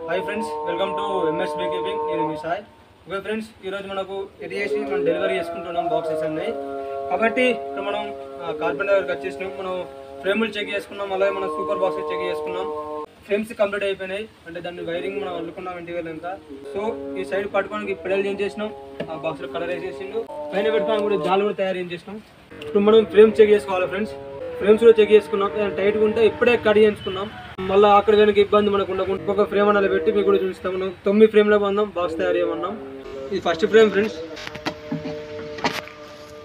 high friends welcome to MS beekeeping నేను మీ Sai okay friends ఈ రోజు మనకు ఇది చేసి మనం డెలివరీ చేసుకుంటున్నాం బాక్సెస్ అన్నీ కాబట్టి ఇక్కడ మనం కార్పెంటర్ దగ్గరికి వచ్చేసినాం మనం ఫ్రేములు చెక్ చేసుకున్నాం అలాగే మనం సూపర్ బాక్సెస్ చెక్ చేసుకున్నాం ఫ్రేమ్స్ కంప్లీట్ అయిపోయినాయి అంటే దాన్ని వైరింగ్ మనం అల్లుకున్నాం ఇంటికి ఇంకా సో ఈ సైడ్ పట్టుకోవడానికి పెడల్ చేంజ్ చేసినాం ఆ బాక్స్లో కలర్ వేసేసిండు పైన పెట్టుకోవడానికి కూడా జాలు కూడా తయారు చేసినాం ఇప్పుడు మనం ఫ్రేమ్ చెక్ చేసుకోవాలి ఫ్రెండ్స్ ఫ్రేమ్స్ కూడా చెక్ చేసుకున్నాం టైట్గా ఉంటే ఇప్పుడే కట్ చేయించుకున్నాం మళ్ళీ అక్కడ కనుక ఇబ్బంది మనకు ఉండకుండా ఇంకొక ఫ్రేమ్ అలా పెట్టి మీకు కూడా చూపిస్తాం మనం 9 ఫ్రేమ్లో పొందాం బాక్స్ తయారు చేయమన్నాం ఇది ఫస్ట్ ఫ్రేమ్ ఫ్రెండ్స్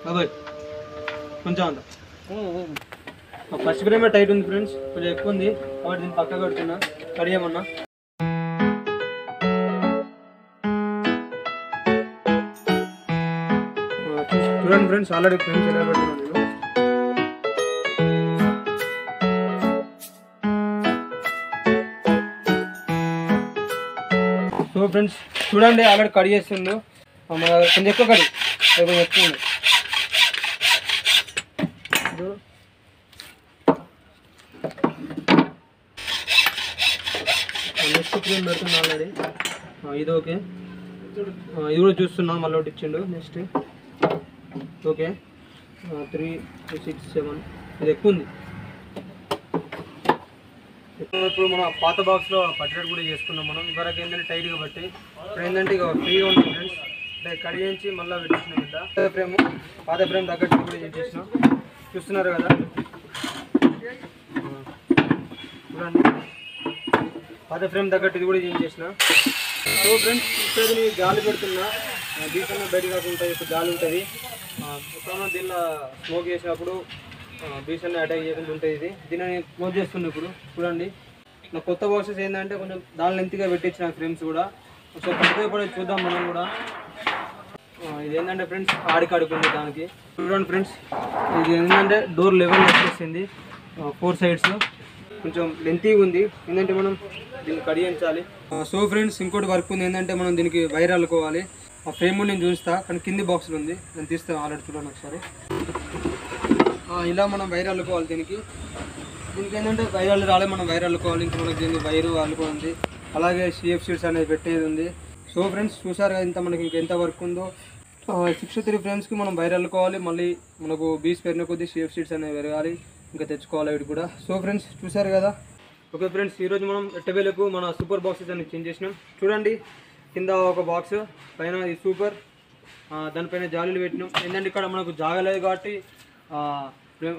బాబాయ్ కొంచెం అంత ఫస్ట్ ఫ్రేమ్ టైట్ ఉంది ఫ్రెండ్స్ కొంచెం ఎక్కువ ఉంది కాబట్టి దీన్ని పక్కకు పెడుతున్నా కట్ చేయమన్నా చూడండి ఫ్రెండ్స్ ఆల్రెడీ ఫ్రేమ్స్ ఎలా పెడుతున్నాను నేను సో ఫ్రెండ్స్ చూడండి ఆల్రెడీ కట్ చేస్తుండు కొంచెం ఎక్కువ కడి కొంచెం ఎక్కువ ఉంది నెక్స్ట్ ఫ్రేమ్ పెడుతుంది ఆల్రెడీ ఇది ఓకే ఇది కూడా చూస్తున్నాం మళ్ళీ ఒకటి ఇచ్చిండు నెక్స్ట్ ఓకే 3 6 7 ఇది ఎక్కువ ఉంది ఇప్పుడు మన పాత బాక్స్లో పట్టేట్ కూడా చేసుకున్నాం మనం ఇవరకు ఏంటంటే టైట్గా బట్టి ఇప్పుడు ఏంటంటే ఇక ఫ్రీగా ఉంటుంది ఫ్రెండ్స్ అంటే కట్ చేయించి మళ్ళీ పెట్టేసినాం ఇంత పాత ఫ్రేమ్ తగ్గట్టు కూడా చేసేసినాం చూస్తున్నారు కదా చూడండి పాత ఫ్రేమ్ తగ్గట్టు ఇది కూడా చేంజ్ చేసిన సో ఫ్రెండ్స్ ఇప్పుడు నేను గాలి పెడుతున్నా దీంట్లో బయట కాకుండా ఇప్పుడు గాలి ఉంటుంది దీనిలో స్మోక్ చేసినప్పుడు బీస్ అన్ని అటాక్ చేయకుండా ఉంటుంది ఇది దీన్ని క్లోజ్ చేస్తున్నా ఇప్పుడు చూడండి నా కొత్త బాక్సెస్ ఏంటంటే కొంచెం దాని లెంత్గా పెట్టించిన ఫ్రేమ్స్ కూడా సో పడిపోయి చూద్దాం మనం కూడా ఇది ఏంటంటే ఫ్రెండ్స్ ఆడికాడుకుంది దానికి చూడండి ఫ్రెండ్స్ ఇది ఏంటంటే డోర్ లెవెల్ వచ్చేసింది 4 సైడ్స్ కొంచెం లెంతీగా ఉంది ఏంటంటే మనం దీన్ని కడిగించాలి సో ఫ్రెండ్స్ ఇంకోటి వర్క్ ఉంది ఏంటంటే మనం దీనికి వైర్ అల్లుకోవాలి ఆ ఫ్రేమ్ నేను చూస్తా కానీ కింది బాక్సులు ఉంది నేను తీస్తాను ఆల్రెడీ చూడండి ఒకసారి ఇలా మనం వైర్ అల్లుకోవాలి దీనికి ఏంటంటే వైర్ అల్లు రాలే మనం వైర్ అల్లుకోవాలి ఇంకా మనకి దీనికి వైరు అల్లుకోవాలి అలాగే సిఎఫ్ షీట్స్ అనేది పెట్టేది ఉంది సో ఫ్రెండ్స్ చూసారు కదా ఇంత మనకి ఇంకెంత వర్క్ ఉందో 63 ఫ్రేమ్స్కి మనం వైర్ అల్లుకోవాలి మళ్ళీ మనకు బీస్ పెరిగిన కొద్దీ సిఎఫ్ షీట్స్ అనేవి పెరగాలి ఇంకా తెచ్చుకోవాలి వీటి కూడా సో ఫ్రెండ్స్ చూసారు కదా ఓకే ఫ్రెండ్స్ ఈరోజు మనం ఎట్టవేలకు మన సూపర్ బాక్సెస్ అని చేంజ్ చేసినాం చూడండి కింద ఒక బాక్స్ పైన ఈ సూపర్ దానిపైన జాలీలు పెట్టినాం ఏంటంటే ఇక్కడ మనకు జాగలేదు కాబట్టి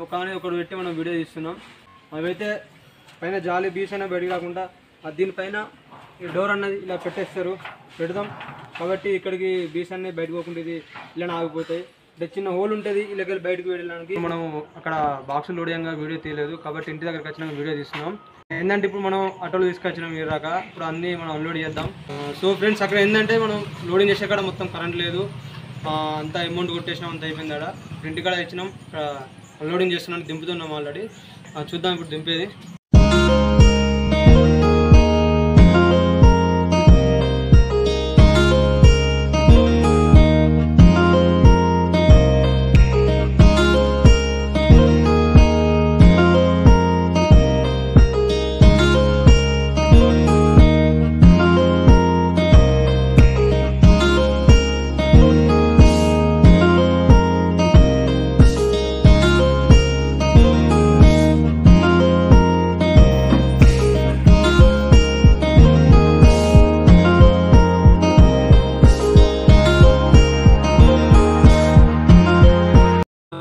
ఒకటి పెట్టి మనం వీడియో తీస్తున్నాం అవైతే పైన జాలి బీస్ అయినా బయట కాకుండా దీనిపైన ఈ డోర్ అన్నది ఇలా పెట్టేస్తారు పెడదాం కాబట్టి ఇక్కడికి బీస్ అన్నీ బయటకు పోకుండా ఇది ఇలా ఆగిపోతాయి అంటే చిన్న హోల్ ఉంటుంది ఇలాగెళ్ళి బయటకు వెళ్ళడానికి మనం అక్కడ బాక్సులు లోడియంగా వీడియో తీయలేదు కాబట్టి ఇంటి దగ్గరికి వచ్చినాక వీడియో తీస్తున్నాం ఏంటంటే ఇప్పుడు మనం ఆటోలో తీసుకొచ్చినాం ఈ రాక ఇప్పుడు అన్నీ మనం అన్లోడ్ చేద్దాం సో ఫ్రెండ్స్ అక్కడ ఏంటంటే మనం లోడింగ్ చేసే కాడ మొత్తం కరెంట్ లేదు అంతా అమౌంట్ కొట్టేసినాం అంత అయిపోయింది ఆడ ఇంటికాడ ఇచ్చినాం ఇక్కడ అన్లోడింగ్ చేస్తున్నాం దింపుతున్నాం ఆల్రెడీ చూద్దాం ఇప్పుడు దింపేది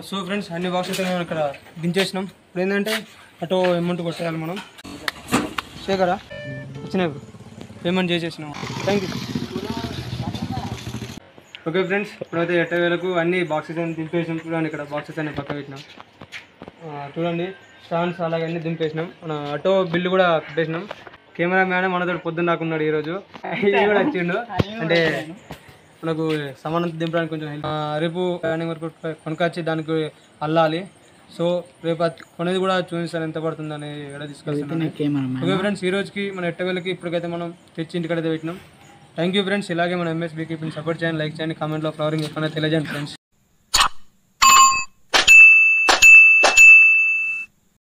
సో ఫ్రెండ్స్ అన్ని బాక్సెస్ మనం ఇక్కడ దించేసినాం ఇప్పుడు ఏంటంటే అటో అమౌంట్ కొట్టేయాలి మనం శేఖరా వచ్చినాయి పేమెంట్ చేసేసినాం థ్యాంక్ యూ ఓకే ఫ్రెండ్స్ ఇప్పుడైతే 8,000కు అన్ని బాక్సెస్ అన్ని దింపేసినాం చూడండి ఇక్కడ బాక్సెస్ అన్ని పక్క పెట్టినాం చూడండి స్టాండ్స్ అలాగే అన్నీ దింపేసినాం మన ఆటో బిల్లు కూడా పెట్టేసినాం కెమెరా మ్యాన్ మనతో పొద్దున్న నాకున్నాడు ఈరోజు ఇది కూడా వచ్చిండు అంటే మనకు సమానం దింపడానికి కొంచెం రేపు ప్లానింగ్ వరకు కొనుకొచ్చి దానికి అల్లాలి సో రేపు కొనేది కూడా చూపిస్తాను ఎంత పడుతుందని ఎక్కడ తీసుకొస్తాను ఓకే ఫ్రెండ్స్ ఈ రోజుకి మన 8,000కి ఇప్పటికైతే మనం తెచ్చి ఇంటికైతే పెట్టినాం థ్యాంక్ యూ ఫ్రెండ్స్ ఇలాగే మన ఎంఎస్ బీకీపింగ్ సపోర్ట్ చేయండి లైక్ చేయండి కామెంట్లో ఫ్లవరింగ్ ఎక్కడ తెలియజేయండి ఫ్రెండ్స్